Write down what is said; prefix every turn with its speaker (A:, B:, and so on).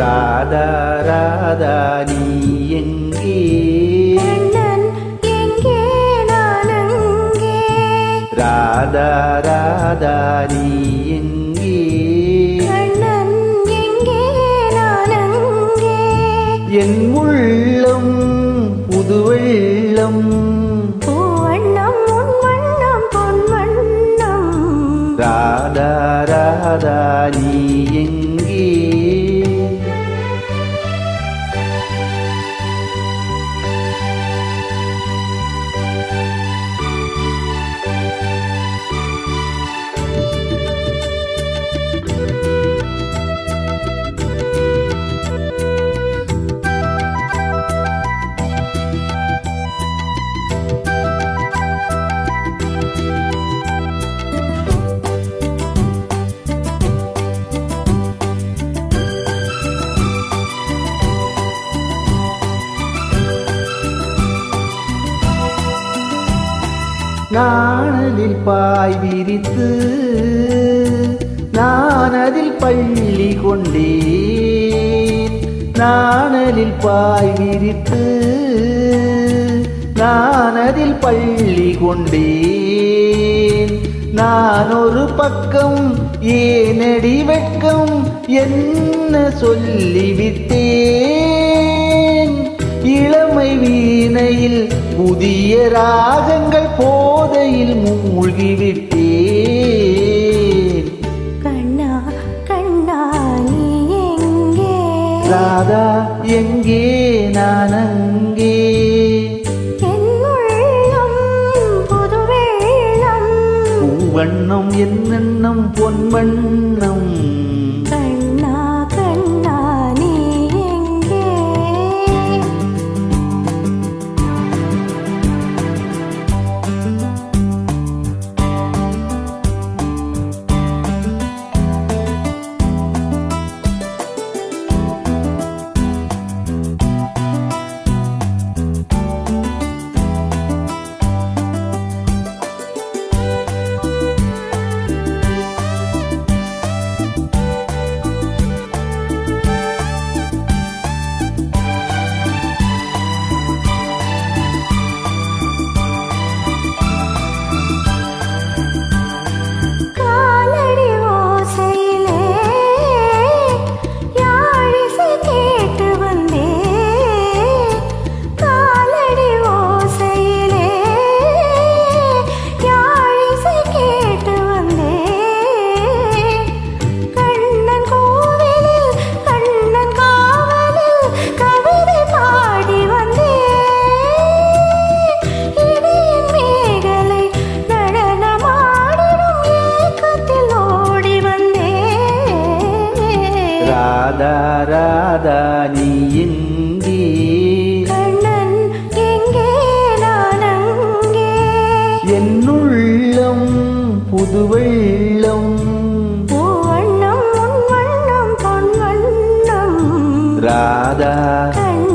A: ராதா ராதா நீ எங்கே?
B: கண்ணன் எங்கே நான் அங்கே.
A: ராதா ராதா நீ எங்கே?
B: கண்ணன் எங்கே நான் அங்கே.
A: என் உள்ளம் புது வெள்ளம்
B: பூவண்ணம் உன் வண்ணம் பொன் வண்ணம்.
A: ராதா ராதா நீ எங்கே? நாணலில் பாய் விரித்து நான் அதில் பள்ளி கொண்டேன். நாணலில் பாய் விரித்து நான் அதில் பள்ளி கொண்டேன். நான் ஒரு பக்கம் ஏனடி வெட்கம் என்ன சொல்லிவிட்டேன். இளமை வீணையில் புதிய ராகங்கள் போதையில் மூழ்கிவிட்டேன்.
B: கண்ணா கண்ணா நீ எங்கே?
A: ராதா எங்கே நான் அங்கே.
B: என் உள்ளம் புது வெள்ளம்
A: பூவண்ணம் என்னென்னம் பொன் வண்ணம்.
B: கண்ணா கண்ணா நீ எங்கே?
A: ராதா ராதா நீ எங்கே?
B: கண்ணன் எங்கே நான் அங்கே.
A: என் உள்ளம் புது வெள்ளம்
B: பூவண்ணம் உன் வண்ணம் பொன் வண்ணம்.
A: ராதா
B: கண்ணன்